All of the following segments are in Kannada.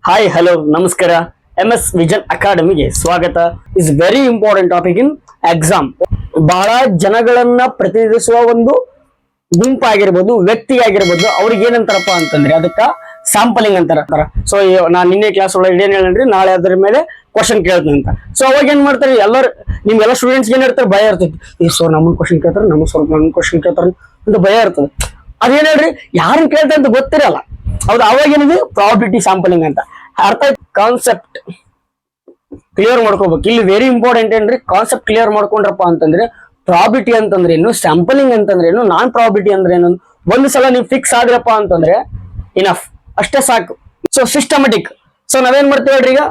ಹಾಯ್ ಹಲೋ ನಮಸ್ಕಾರ. MS ವಿಜನ್ ಅಕಾಡೆಮಿಗೆ ಸ್ವಾಗತ. Is very important topic in exam. ಬಹಳ ಜನಗಳನ್ನ ಪ್ರತಿನಿಧಿಸುವ ಒಂದು ಗುಂಪಾಗಿರ್ಬೋದು, ವ್ಯಕ್ತಿ ಆಗಿರ್ಬೋದು, ಅವ್ರಿಗೆ ಏನಂತಾರಪ್ಪ ಅಂತಂದ್ರೆ ಅದಕ್ಕ ಸ್ಯಾಂಪಲಿಂಗ್ ಅಂತಾರ. ಸೊ ನಾನ್ ನಿನ್ನೆ ಕ್ಲಾಸ್ ಒಳಗೆ ಏನ್ ಹೇಳಿ ನಾಳೆ ಅದ್ರ ಮೇಲೆ ಕ್ವಶನ್ ಕೇಳ್ತೀನಿ ಅಂತ. ಸೊ ಅವಾಗ ಏನ್ ಮಾಡ್ತಾರೆ ಎಲ್ಲರೂ, ನಿಮ್ಗೆಲ್ಲ ಸ್ಟೂಡೆಂಟ್ಸ್ ಏನ್ ಇರ್ತಾರೆ, ಭಯ ಇರ್ತೈತಿ. ಈ ಸರ್ ನಮ್ಮನ್ ಕ್ವಶನ್ ಕೇಳ್ತಾರೆ, ನಮ್ಮ ಸರ್ ನಮ್ಮನ್ ಕ್ವಶನ್ ಕೇಳ್ತಾರೆ ಅಂತ ಭಯ ಇರ್ತದೆ. ಅದೇನ್ ಹೇಳ್ರಿ, ಯಾರನ್ನ ಕೇಳ್ತಾರೆ ಅಂತ ಗೊತ್ತಿರಲ್ಲ. ಹೌದು, ಅವಾಗ ಏನಿದೆ ಪ್ರಾಬಿಲಿಟಿ ಸ್ಯಾಂಪಲಿಂಗ್ ಅಂತ ಅರ್ಥ ಆಯ್ತು. ಕಾನ್ಸೆಪ್ಟ್ ಕ್ಲಿಯರ್ ಮಾಡ್ಕೋಬೇಕು. ಇಲ್ಲಿ ವೆರಿ ಇಂಪಾರ್ಟೆಂಟ್ ಏನ್ರಿ, ಕಾನ್ಸೆಪ್ಟ್ ಕ್ಲಿಯರ್ ಮಾಡ್ಕೊಂಡ್ರಪ್ಪ ಅಂತಂದ್ರೆ ಪ್ರಾಬಿಲಿಟಿ ಅಂತಂದ್ರೆ ಏನು, ಸ್ಯಾಂಪಲಿಂಗ್ ಅಂತಂದ್ರೆ ಏನು, ನಾನ್ ಪ್ರಾಬಿಲಿಟಿ ಅಂದ್ರೆ ಏನು, ಒಂದು ಸಲ ನೀವು ಫಿಕ್ಸ್ ಆದ್ರಪ್ಪ ಅಂತಂದ್ರೆ ಇನಫ್, ಅಷ್ಟೇ ಸಾಕು. So systematic. ಸೊ ನಾವೇನ್ ಮಾಡ್ತೀವಿ ಹೇಳ್ರಿ, ಈಗ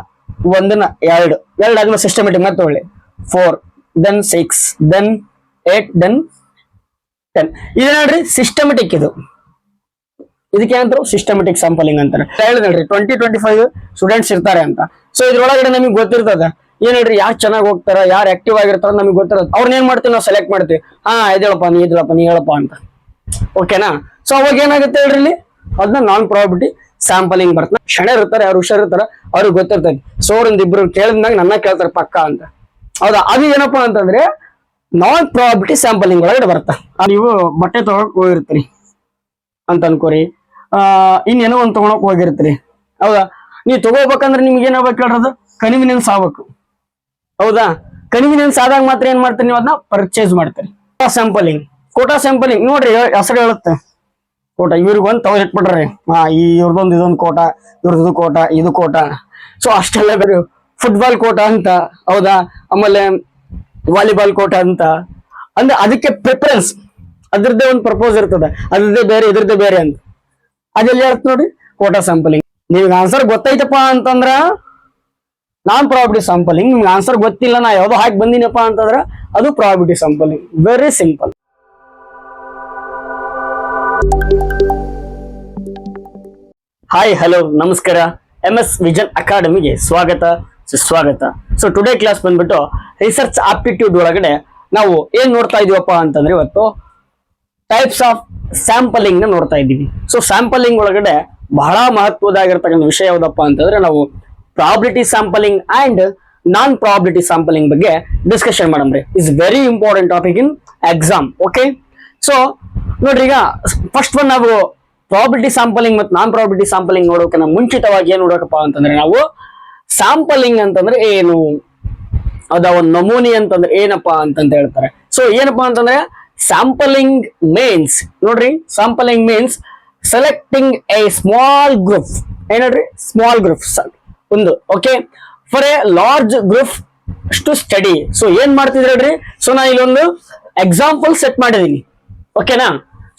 ಒಂದನ್ನ ಎರಡು ಆದ್ಮೇಲೆ ಸಿಸ್ಟಮೆಟಿಕ್ ಮತ್ತೆ ಒಳ್ಳೆ 4 ದೆನ್ 6 ದೆನ್ 8 ದೆನ್ 10. ಇದು ನೋಡ್ರಿ ಸಿಸ್ಟಮೆಟಿಕ್. ಇದಕ್ಕೆ ಏನಂತಾರೆ, ಸಿಸ್ಟಮೆಟಿಕ್ ಸ್ಯಾಂಪಲಿಂಗ್ ಅಂತಾರೆ. ಹೇಳಿದ್ರಿ 20-25 ಸ್ಟೂಡೆಂಟ್ಸ್ ಇರ್ತಾರೆ ಅಂತ. ಸೊ ಇದ್ರೊಳಗಡೆ ನಮಗೆ ಗೊತ್ತಿರ್ತದ ಏನ್ ಹೇಳ್ರಿ, ಯಾರು ಚೆನ್ನಾಗಿ ಹೋಗ್ತಾರ, ಯಾರು ಆಕ್ಟಿವ್ ಆಗಿರ್ತಾರ ನಮಗೆ ಗೊತ್ತಿರೋದು. ಅವ್ರನ್ನ ಏನ್ ಮಾಡ್ತೀವಿ, ನಾವು ಸೆಲೆಕ್ಟ್ ಮಾಡ್ತೀವಿ. ಇದೇಳಪ್ಪ ನೀ ಹೇಳಪ್ಪ ಅಂತ. ಓಕೆನಾ? ಸೊ ಅವಾಗ ಏನಾಗುತ್ತೆ ಹೇಳ್ರಿ, ಇಲ್ಲಿ ಅದನ್ನ ನಾನ್ ಪ್ರಾಬಿಲಿಟಿ ಸ್ಯಾಂಪಲಿಂಗ್ ಬರ್ತದೆ. ಕ್ಷಣ ಇರ್ತಾರೆ, ಅವ್ರು ಹುಷಾರ್ ಇರ್ತಾರ, ಅವ್ರಿಗೆ ಗೊತ್ತಿರ್ತದೆ. ಸೊ ಅವ್ರಿಂದ ಇಬ್ರು ಕೇಳಿದ್ಮ್ಯಾಗ ನನ್ನ ಕೇಳ್ತಾರೆ ಪಕ್ಕ ಅಂತ. ಹೌದಾ? ಅದು ಏನಪ್ಪಾ ಅಂತಂದ್ರೆ ನಾನ್ ಪ್ರಾಬಿಲಿಟಿ ಸ್ಯಾಂಪಲಿಂಗ್ ಒಳಗಡೆ ಬರ್ತಾ. ನೀವು ಬಟ್ಟೆ ತಗೊಳಕ್ ಹೋಗಿರ್ತೀರಿ ಅಂತ ಅನ್ಕೋರಿ, ಇನ್ನೇನೋ ಒಂದ್ ತಗೊಳಕ್ ಹೋಗಿರ್ತೀರಿ. ಹೌದಾ? ನೀವ್ ತಗೋಬೇಕಂದ್ರೆ ನಿಮ್ಗೆ ಏನಾಗ್ಬೇಕು ಹೇಳ್ರದು, ಕನ್ವಿನಿಯನ್ಸ್ ಆಗ್ಬೇಕು. ಹೌದಾ? ಕನ್ವಿನಿಯನ್ಸ್ ಆದಾಗ ಮಾತ್ರ ಏನ್ ಮಾಡ್ತೀರಿ, ನೀವು ಅದನ್ನ ಪರ್ಚೇಸ್ ಮಾಡ್ತೀರಿ. ಕೋಟಾ ಸ್ಯಾಂಪಲಿಂಗ್ ನೋಡ್ರಿ, ಹೆಸರು ಹೇಳುತ್ತೆ ಕೋಟ. ಇವ್ರಿಗೆ ಒಂದು ತಗೊಂಡಿಟ್ಬಿಟ್ರಿ, ಇವ್ರದೊಂದು ಇದೊಂದು ಕೋಟ, ಇವ್ರದ್ದು ಕೋಟ, ಇದು ಕೋಟ. ಸೊ ಅಷ್ಟೆಲ್ಲ ಬೇರೆ ಫುಟ್ಬಾಲ್ ಕೋಟ ಅಂತ. ಹೌದಾ? ಆಮೇಲೆ ವಾಲಿಬಾಲ್ ಕೋಟ ಅಂತ. ಅಂದ್ರೆ ಅದಕ್ಕೆ ಪ್ರಿಫರೆನ್ಸ್, ಅದ್ರದ್ದೇ ಒಂದು ಪ್ರಪೋಸ್ ಇರ್ತದೆ, ಅದ್ರದ್ದೇ ಬೇರೆ ಇದ್ರದ್ದೇ ಬೇರೆ ಅಂತ. ಅದೆಲ್ಲ ಹೇಳ್ತ ನೋಡ್ರಿ ಕೋಟಾ ಸ್ಯಾಂಪಲಿಂಗ್. ನಿಮ್ಗೆ ಆನ್ಸರ್ ಗೊತ್ತೈತಪ್ಪ ಅಂತಂದ್ರ ನಾನ್ ಪ್ರಾಬಿಲಿಟಿ ಸ್ಯಾಂಪಲಿಂಗ್. ನಿಮ್ಗೆ ಆನ್ಸರ್ ಗೊತ್ತಿಲ್ಲ, ನಾ ಯಾವ್ದೋ ಹಾಕಿ ಬಂದಿನಪ್ಪ ಅಂತಂದ್ರ ಅದು probability sampling. Very simple. Hi hello ನಮಸ್ಕಾರ. MS ವಿಜನ್ ಅಕಾಡೆಮಿಗೆ ಸ್ವಾಗತ. ಸೊ ಟುಡೇ ಕ್ಲಾಸ್ ಬಂದ್ಬಿಟ್ಟು ರಿಸರ್ಚ್ ಆಪ್ಟಿಟ್ಯೂಡ್ ಒಳಗಡೆ ನಾವು ಏನ್ ನೋಡ್ತಾ ಇದೀವಪ್ಪ ಅಂತಂದ್ರೆ ಇವತ್ತು ಟೈಪ್ಸ್ ಆಫ್ ಸ್ಯಾಂಪಲಿಂಗ್ ನ ನೋಡ್ತಾ ಇದ್ದೀವಿ. ಸೊ ಸ್ಯಾಂಪಲಿಂಗ್ ಒಳಗಡೆ ಬಹಳ ಮಹತ್ವದಾಗಿರ್ತಕ್ಕಂಥ ವಿಷಯ ಯಾವ್ದಪ್ಪ ಅಂತಂದ್ರೆ ನಾವು probability sampling and non probability sampling ಬಗ್ಗೆ ಡಿಸ್ಕಷನ್ ಮಾಡಮ್ರಿ. Is very important topic in exam. Okay, so ನೋಡ್ರಿ, ಈಗ ಫಸ್ಟ್ ಒನ್ ನಾವು ಪ್ರಾಬಿಲಿಟಿ ಸ್ಯಾಂಪಲಿಂಗ್ ಮತ್ತು ನಾನ್ ಪ್ರಾಬಿಲಿಟಿ ಸ್ಯಾಂಪಲಿಂಗ್ ನೋಡೋಕೆ ಮುಂಚಿತವಾಗಿ ಏನ್ ನೋಡಕಪ್ಪ ಅಂತಂದ್ರೆ ನಾವು ಸ್ಯಾಂಪಲಿಂಗ್ ಅಂತಂದ್ರೆ ಏನು, ಅದ ಒಂದು ನಮೂನಿ ಅಂತಂದ್ರೆ ಏನಪ್ಪಾ ಅಂತಂತ ಹೇಳ್ತಾರೆ. ಸೊ ಏನಪ್ಪಾ ಅಂತಂದ್ರೆ ಸ್ಯಾಂಪಲಿಂಗ್ ಮೀನ್ಸ್, ನೋಡ್ರಿ, sampling means selecting a small group. ಏನೋಡ್ರಿ, ಸ್ಮಾಲ್ ಗ್ರೂಪ್ ಒಂದು. Okay, for a large group to study. So ಏನ್ ಮಾಡ್ತಿದ್ರಿ ಹೇಳ್ರಿ, ಸೊ ನಾ ಇಲ್ಲೊಂದು ಎಕ್ಸಾಂಪಲ್ ಸೆಟ್ ಮಾಡಿದೀನಿ. ಓಕೆನಾ?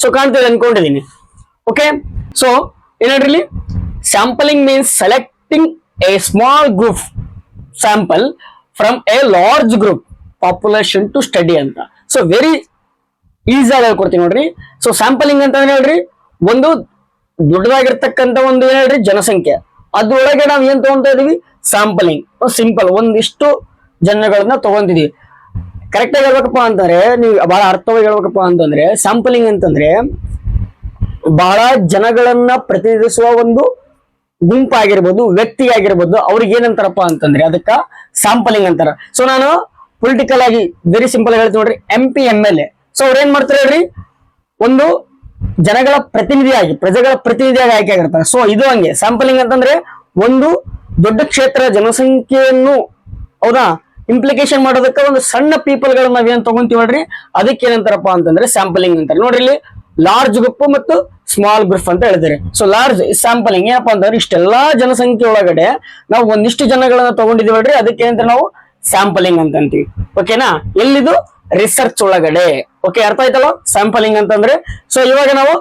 ಸೊ ಕಾಣ್ತಿದೆ ಅನ್ಕೊಂಡಿದೀನಿ. ಓಕೆ, ಸೊ ಏನ್ರಿ, sampling means selecting a small group sample from a large group population to study ಅಂತ. ಸೊ ವೆರಿ ಈಸಿ ಆಗಿ ಹೇಳ್ಕೊಡ್ತೀನಿ ನೋಡ್ರಿ. ಸೊ ಸ್ಯಾಂಪಲಿಂಗ್ ಅಂತ ಹೇಳ್ರಿ, ಒಂದು ದೊಡ್ಡದಾಗಿರ್ತಕ್ಕಂಥ ಒಂದು ಏನ್ ಹೇಳ್ರಿ ಜನಸಂಖ್ಯೆ, ಅದ್ರೊಳಗೆ ನಾವ್ ಏನ್ ತಗೊಂತಾ ಇದೀವಿ, ಸ್ಯಾಂಪಲಿಂಗ್. ಸಿಂಪಲ್ ಒಂದಿಷ್ಟು ಜನಗಳನ್ನ ತಗೊಂತಿದೀವಿ. ಕರೆಕ್ಟ್ ಆಗಿ ಹೇಳ್ಬೇಕಪ್ಪ ಅಂತಂದ್ರೆ, ನೀವು ಬಹಳ ಅರ್ಥವಾಗಿ ಹೇಳ್ಬೇಕಪ್ಪ ಅಂತಂದ್ರೆ ಸ್ಯಾಂಪಲಿಂಗ್ ಅಂತಂದ್ರೆ ಬಹಳ ಜನಗಳನ್ನ ಪ್ರತಿನಿಧಿಸುವ ಒಂದು ಗುಂಪಾಗಿರ್ಬೋದು, ವ್ಯಕ್ತಿ ಆಗಿರ್ಬೋದು, ಅವ್ರಿಗೆ ಏನಂತಾರಪ್ಪ ಅಂತಂದ್ರೆ ಅದಕ್ಕ ಸ್ಯಾಂಪಲಿಂಗ್ ಅಂತಾರ. ಸೊ ನಾನು ಪೊಲಿಟಿಕಲ್ ಆಗಿ ವೆರಿ ಸಿಂಪಲ್ ಆಗಿ ಹೇಳ್ತೀನಿ ನೋಡ್ರಿ, MP MLA. ಸೊ ಅವ್ರ ಏನ್ ಮಾಡ್ತಾರೆ ಹೇಳ್ರಿ, ಒಂದು ಜನಗಳ ಪ್ರತಿನಿಧಿಯಾಗಿ, ಪ್ರಜೆಗಳ ಪ್ರತಿನಿಧಿಯಾಗಿ ಆಯ್ಕೆ ಆಗಿರ್ತಾರೆ. ಸೊ ಇದು ಹಂಗೆ ಸ್ಯಾಂಪಲಿಂಗ್ ಅಂತಂದ್ರೆ ಒಂದು ದೊಡ್ಡ ಕ್ಷೇತ್ರ ಜನಸಂಖ್ಯೆಯನ್ನು, ಹೌದಾ, ಇಂಪ್ಲಿಕೇಶನ್ ಮಾಡೋದಕ್ಕೆ ಒಂದು ಸಣ್ಣ ಪೀಪಲ್ ಗಳನ್ನ ನಾವೇನ್ ತಗೊಂತೀವಿ ಹೇಳ್ರಿ, ಅದಕ್ಕೆ ಏನಂತಾರಪ್ಪ ಅಂತಂದ್ರೆ ಸ್ಯಾಂಪಲಿಂಗ್ ಅಂತಾರೆ. ನೋಡ್ರಿ, ಇಲ್ಲಿ ಲಾರ್ಜ್ ಗ್ರೂಪ್ ಮತ್ತು ಸ್ಮಾಲ್ ಗ್ರೂಪ್ ಅಂತ ಹೇಳಿದ್ರೆ, ಸೊ ಲಾರ್ಜ್ ಸ್ಯಾಂಪಲಿಂಗ್ ಏನಪ್ಪಾ ಅಂತಂದ್ರೆ ಇಷ್ಟೆಲ್ಲಾ ಜನಸಂಖ್ಯೆ ಒಳಗಡೆ ನಾವು ಒಂದಿಷ್ಟು ಜನಗಳನ್ನ ತಗೊಂಡಿದೀವಿ ಹೇಳ್ರಿ, ಅದಕ್ಕೆ ಏನಂತ ನಾವು ಸ್ಯಾಂಪಲಿಂಗ್ ಅಂತ ಅಂತೀವಿ. ಓಕೆನಾ? ಎಲ್ಲಿದು, ರಿಸರ್ಚ್ ಒಳಗಡೆ. ಓಕೆ, ಅರ್ಥ ಆಯ್ತಲ್ಲ ಸ್ಯಾಂಪಲಿಂಗ್ ಅಂತಂದ್ರೆ. ಸೊ ಇವಾಗ ನಾವು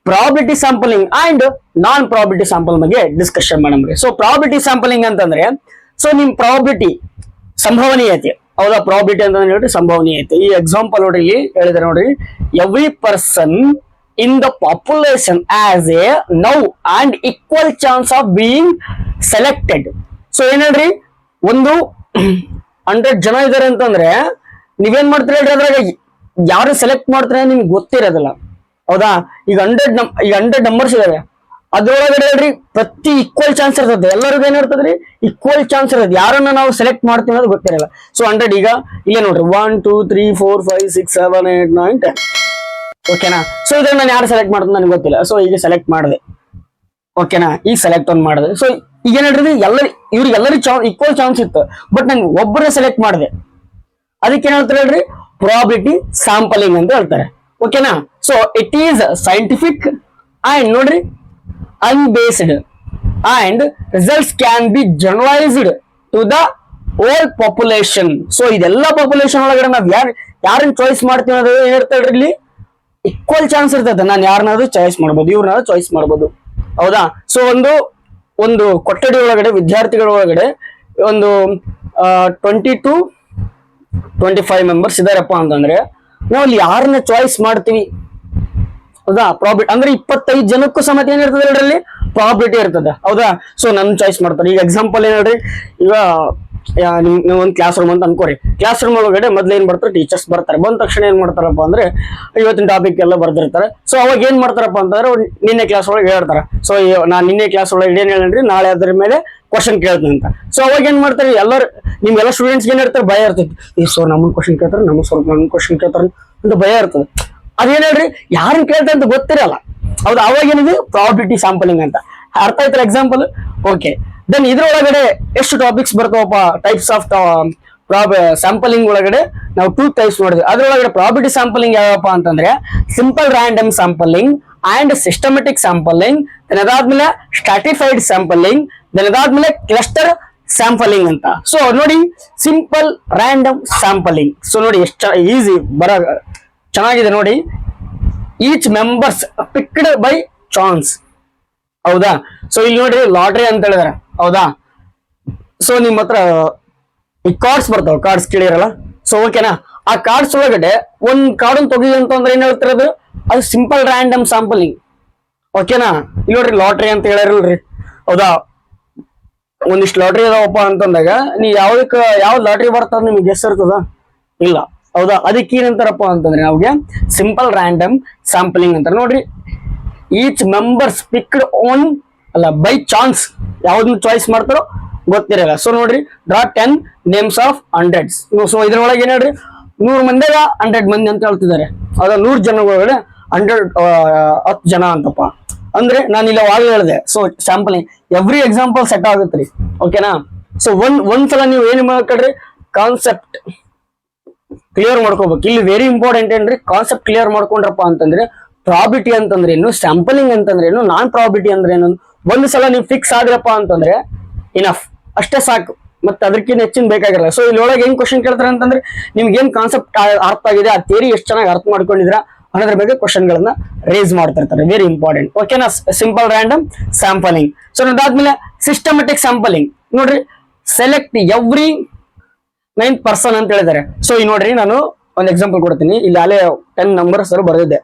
probability sampling and non probability sample ಬಗ್ಗೆ ಡಿಸ್ಕಷನ್ ಮಾಡಮ್ರಿ. ಸೊ ಪ್ರಾಬಿಲಿಟಿ ಸ್ಯಾಂಪಲಿಂಗ್ ಅಂತಂದ್ರೆ, ಸೊ ನಿಮ್ ಪ್ರಾಬಿಲಿಟಿ ಸಂಭವನೀಯತೆ, ಹೌದಾ, ಪ್ರಾಬಿಲಿಟಿ ಅಂತ ಹೇಳ್ರಿ ಸಂಭವನೀಯತೆ. ಈ ಎಕ್ಸಾಂಪಲ್ ನೋಡ್ರಿ, ಹೇಳಿದ್ರೆ ನೋಡ್ರಿ, every person in the population as A now and equal chance of being selected. So ಏನ್ ಹೇಳ್ರಿ, ಒಂದು 100 ಜನ ಇದಾರೆ ಅಂತಂದ್ರೆ ನೀವೇನ್ ಮಾಡ್ತೀರಿ ಹೇಳ್ರಿ, ಅದ್ರಾಗ ಯಾರು ಸೆಲೆಕ್ಟ್ ಮಾಡ್ತಾರೆ ನಿಮ್ಗೆ ಗೊತ್ತಿರೋದಿಲ್ಲ. ಹೌದಾ? ಈಗ 100 ನಂಬರ್ಸ್ ಇದಾವೆ, ಅದ್ರೊಳಗಡೆ ಹೇಳ್ರಿ ಪ್ರತಿ ಈಕ್ವಲ್ ಚಾನ್ಸ್ ಇರ್ತದೆ, ಎಲ್ಲರಿಗೂ ಏನಿರ್ತದ್ರಿ ಈಕ್ವಲ್ ಚಾನ್ಸ್ ಇರ್ತದೆ. ಯಾರನ್ನ ನಾವು ಸೆಲೆಕ್ಟ್ ಮಾಡ್ತೀವಿ ಅನ್ನೋದು ಗೊತ್ತಿರಲ್ಲ. ಸೊ 100 ಈಗ ಇಲ್ಲೇ ನೋಡ್ರಿ 1 2 3 4 5 6 7 8 9 10. ಓಕೆನಾ? ಸೊ ಇದ್ರಲ್ಲಿ ನಾನು ಯಾರು ಸೆಲೆಕ್ಟ್ ಮಾಡ್ತೀನಿ ನನಗೆ ಗೊತ್ತಿಲ್ಲ. ಸೊ ಈಗ ಸೆಲೆಕ್ಟ್ ಮಾಡಿದೆ. ಓಕೆನಾ? ಈಗ ಸೆಲೆಕ್ಟ್ ಒಂದು ಮಾಡಿದೆ. ಸೊ ಈಗ ಏನ್ ಹೇಳ್ರಿ ಇವ್ರಿಗೆಲ್ಲರಿಗೂ ಈಕ್ವಲ್ ಚಾನ್ಸ್ ಇತ್ತು, ಬಟ್ ನಂಗೆ ಒಬ್ಬರನ್ನ ಸೆಲೆಕ್ಟ್ ಮಾಡಿದೆ. ಅದಕ್ಕೆ ಏನ್ ಹೇಳ್ತಾರೆ ಹೇಳ್ರಿ, ಪ್ರಾಬಿಲಿಟಿ ಸ್ಯಾಂಪಲಿಂಗ್ ಅಂತ ಹೇಳ್ತಾರೆ. ಓಕೆನಾ? So it is scientific and ನೋಡ್ರಿ unbased and results can be generalized to the whole population. So ಇದೆಲ್ಲ ಪಾಪ್ಯುಲೇಷನ್ ಒಳಗಡೆ ನಾವ್ ಯಾರನ್ನ ಚಾಯ್ಸ್ ಮಾಡ್ತೀವಿ ಅನ್ನೋದು ಏನಿರ್ತಲ್ರಿ, ಇಲ್ಲಿ ಈಕ್ವಲ್ ಚಾನ್ಸ್ ಇರ್ತದೆ. ನಾನು ಯಾರನ್ನಾದ್ರೂ ಚಾಯ್ಸ್ ಮಾಡ್ಬೋದು, ಇವ್ರನ್ನಾದ್ರೂ ಚಾಯ್ಸ್ ಮಾಡ್ಬೋದು. ಹೌದಾ? ಸೊ ಒಂದು ಕೊಠಡಿ ಒಳಗಡೆ ವಿದ್ಯಾರ್ಥಿಗಳ ಒಳಗಡೆ ಒಂದು 20 to 25 ಮೆಂಬರ್ಸ್ ಇದಾರಪ್ಪ ಅಂತಂದ್ರೆ ನಾವು ಅಲ್ಲಿ ಯಾರನ್ನ ಚಾಯ್ಸ್ ಮಾಡ್ತೀವಿ? ಹೌದಾ? ಪ್ರಾಬಿಲಿಟಿ ಅಂದ್ರೆ 25 ಜನಕ್ಕೂ ಸಮೇತ ಏನಿರ್ತದೆ ಅದರಲ್ಲಿ ಪ್ರಾಬಿಲಿಟಿ ಇರ್ತದೆ. ಹೌದಾ? ಸೊ ನನ್ ಚಾಯ್ಸ್ ಮಾಡ್ತಾರೆ. ಈಗ ಎಕ್ಸಾಂಪಲ್ ಏನ್ ಹೇಳ್ರಿ, ಈಗ ನೀವು ಒಂದು ಕ್ಲಾಸ್ ರೂಮ್ ಅಂತ ಅನ್ಕೋರಿ. ಕ್ಲಾಸ್ ರೂಮ್ ಒಳಗಡೆ ಮೊದ್ಲು ಏನ್ ಮಾಡ್ತಾರೆ, ಟೀಚರ್ಸ್ ಬರ್ತಾರೆ. ಬಂದ ತಕ್ಷಣ ಏನ್ ಮಾಡ್ತಾರಪ್ಪ ಅಂದ್ರೆ ಇವತ್ತಿನ ಟಾಪಿಕ್ ಎಲ್ಲ ಬರ್ದಿರ್ತಾರೆ. ಸೊ ಅವಾಗ ಏನ್ ಮಾಡ್ತಾರಪ್ಪ ಅಂತಂದ್ರೆ ನಿನ್ನೆ ಕ್ಲಾಸ್ ಒಳಗೆ ಹೇಳ್ತಾರೆ. ಸೊ ನಾನ್ ನಿನ್ನೆ ಕ್ಲಾಸ್ ಒಳಗೆ ಏನ್ ಹೇಳ್ರಿ, ನಾಳೆ ಅದ್ರ ಮೇಲೆ ಕ್ವಶನ್ ಕೇಳ್ತೀನಿ ಅಂತ. ಸೊ ಅವಾಗ ಏನ್ ಮಾಡ್ತಾರೆ, ನಿಮ್ಗೆಲ್ಲ ಸ್ಟೂಡೆಂಟ್ಸ್ ಏನ್ ಇರ್ತಾರೆ, ಭಯ ಇರ್ತೈತಿ. ಈ ಸರ್ ನಮ್ಮನ್ ಕ್ವಶನ್ ಕೇಳ್ತಾರೆ, ನಮ್ಮ ಸರ್ ನಮ್ಮನ್ ಕ್ವಶನ್ ಕೇಳ್ತಾರೆ ಅಂತ ಭಯ ಇರ್ತದೆ. ಅದೇನ್ ಹೇಳ್ರಿ, ಯಾರನ್ನ ಕೇಳ್ತಾರೆ ಅಂತ ಗೊತ್ತಿರಲ್ಲ. ಹೌದು? ಅವಾಗ ಏನಿದೆ ಪ್ರಾಬಿಲಿಟಿ ಸ್ಯಾಂಪಲಿಂಗ್ ಅಂತ. ಅರ್ಥ ಆಯ್ತಲ್ಲ ಎಕ್ಸಾಂಪಲ್? ಓಕೆ. ದೆನ್ ಇದ್ರೊಳಗಡೆ ಎಷ್ಟು ಟಾಪಿಕ್ಸ್ ಬರ್ತಾವಪ್ಪ, ಟೈಪ್ಸ್ ಆಫ್ ಸ್ಯಾಂಪಲಿಂಗ್ ಒಳಗಡೆ ನಾವು 2 ಟೈಪ್ಸ್ ನೋಡಿದ್ವಿ. ಅದ್ರೊಳಗಡೆ ಪ್ರಾಬಿಲಿಟಿ ಸ್ಯಾಂಪಲಿಂಗ್ ಯಾವಪ್ಪ ಅಂತಂದ್ರೆ simple random sampling and systematic sampling, then ಅದಾದ್ಮೇಲೆ ಸ್ಟ್ರಾಟಿಫೈಡ್ ಸ್ಯಾಂಪಲಿಂಗ್, ದೆನ್ ಅದಾದ್ಮೇಲೆ ಕ್ಲಸ್ಟರ್ ಸ್ಯಾಂಪಲಿಂಗ್ ಅಂತ. ಸೊ ನೋಡಿ, ಸಿಂಪಲ್ ರ್ಯಾಂಡಮ್ ಸ್ಯಾಂಪಲಿಂಗ್. ಸೊ ನೋಡಿ ಎಷ್ಟು ಈಸಿ ಚೆನ್ನಾಗಿದೆ ನೋಡಿ. Each members picked by chance. ಹೌದಾ? ಸೊ ಇಲ್ಲಿ ನೋಡ್ರಿ ಲಾಟ್ರಿ ಅಂತ ಹೇಳಿದಾರೆ. ಹೌದಾ? ಸೊ ನಿಮ್ ಹತ್ರ ಈ ಕಾರ್ಡ್ಸ್ ಬರ್ತಾವ, ಕಾರ್ಡ್ಸ್ ಕೇಳಿರಲ್ಲ. ಸೊ ಓಕೆನಾ? ಆ ಕಾರ್ಡ್ಸ್ ಒಳಗಡೆ ಒಂದ್ ಕಾರ್ಡ್ ತೆಗಿ ಅಂತಂದ್ರೆ ಏನ್ ಹೇಳ್ತಿರೋದು, ಅದು ಸಿಂಪಲ್ ರ್ಯಾಂಡಮ್ ಸ್ಯಾಂಪಲಿಂಗ್. ಓಕೆನಾ? ಇಲ್ಲಿ ನೋಡ್ರಿ ಲಾಟ್ರಿ ಅಂತ ಹೇಳಿರಲ್ರಿ. ಹೌದಾ? ಒಂದಿಷ್ಟು ಲಾಟ್ರಿ ಅದಾವಪ್ಪ ಅಂತಂದಾಗ ನೀ ಯಾವ ಲಾಟ್ರಿ ಬರ್ತದ ನಿಮ್ಗೆ ಗೆಸ್ ಇರ್ತದ? ಇಲ್ಲ. ಹೌದಾ? ಅದಕ್ಕೆ ಏನಂತಾರಪ್ಪ ಅಂತಂದ್ರೆ ನಾವ್ಗೆ ಸಿಂಪಲ್ ರ್ಯಾಂಡಮ್ ಸ್ಯಾಂಪಲಿಂಗ್ ಅಂತಾರೆ. ನೋಡ್ರಿ, ಈಚ್ ಮೆಂಬರ್ಸ್ ಪಿಕ್ಡ್ ಓನ್ ಅಲ್ಲ ಬೈ ಚಾನ್ಸ್, ಯಾವ್ದನ್ನ ಚಾಯ್ಸ್ ಮಾಡ್ತಾರೋ ಗೊತ್ತಿರಲ್ಲ. ಸೊ ನೋಡ್ರಿ, draw 10 names of hundreds. So ಇದ್ರೊಳಗೆ ಏನ್ ಹೇಳ್ರಿ, 100 ಮಂದಿಗ 100 ಮಂದಿ ಅಂತ ಹೇಳ್ತಿದ್ದಾರೆ. ಹೌದಾ? 100 ಜನ ಒಳಗಡೆ 10 ಜನ ಅಂತಪ್ಪ ಅಂದ್ರೆ ನಾನು ಇಲ್ಲ ಅವಾಗ ಹೇಳಿದೆ. So sampling every example set ಆಗುತ್ತೆ ರೀ. ಓಕೆನಾ? ಸೊ ಒಂದ್ಸಲ ನೀವು ಏನ್ ಮಾಡ್ಕೊಳ್ರಿ, ಕಾನ್ಸೆಪ್ಟ್ ಕ್ಲಿಯರ್ ಮಾಡ್ಕೋಬೇಕು. ಇಲ್ಲಿ ವೆರಿ ಇಂಪಾರ್ಟೆಂಟ್ ಏನ್ರಿ, ಕಾನ್ಸೆಪ್ಟ್ ಕ್ಲಿಯರ್ ಮಾಡ್ಕೊಂಡ್ರಪ್ಪ ಅಂತಂದ್ರೆ ಪ್ರಾಬಿಲಿಟಿ ಅಂತಂದ್ರೆ ಏನು, ಸ್ಯಾಂಪಲಿಂಗ್ ಅಂತಂದ್ರೆ ಏನು, ನಾನ್ ಪ್ರಾಬಿಲಿಟಿ ಅಂದ್ರೆ ಏನು, ಒಂದ್ ಸಲ ನೀವು ಫಿಕ್ಸ್ ಆದ್ರಪ್ಪ ಅಂತಂದ್ರೆ ಇನಫ್, ಅಷ್ಟೇ ಸಾಕು. ಮತ್ತೆ ಅದಕ್ಕಿಂತ ಹೆಚ್ಚಿನ ಬೇಕಾಗಿರಲ್ಲ. ಸೊ ಇಲ್ಲಿ ಒಳಗೆ ಹೆಂಗ್ ಕ್ವಶನ್ ಕೇಳ್ತಾರೆ ಅಂತಂದ್ರೆ ನಿಮ್ಗೆ ಏನ್ ಕಾನ್ಸೆಪ್ಟ್ ಅರ್ಥ ಆಗಿದೆ, ಆ ಥಿಯರಿ ಎಷ್ಟು ಚೆನ್ನಾಗಿ ಅರ್ಥ ಮಾಡ್ಕೊಂಡಿದ್ರ ಅನ್ನೋದ್ರ ಬಗ್ಗೆ ಕ್ವಶನ್ ಗಳನ್ನ ರೇಸ್ ಮಾಡ್ತಿರ್ತಾರೆ. Very important. ಓಕೆನಾ? Simple random sampling. ಸೊ ಅದಾದ್ಮೇಲೆ ಸಿಸ್ಟಮೆಟಿಕ್ ಸ್ಯಾಂಪಲಿಂಗ್. ನೋಡ್ರಿ, ಸೆಲೆಕ್ಟ್ ಎವ್ರಿ 9 ಪರ್ಸನ್ ಅಂತ ಹೇಳಿದ್ದಾರೆ. ಸೊ ಈ ನೋಡ್ರಿ, ನಾನು ಒಂದು ಎಕ್ಸಾಂಪಲ್ ಕೊಡ್ತೀನಿ. ಇಲ್ಲಿ ಅಲ್ಲೇ 10 ನಂಬರ್ಸ್ ಬರ್ದಿದ್ದೆ.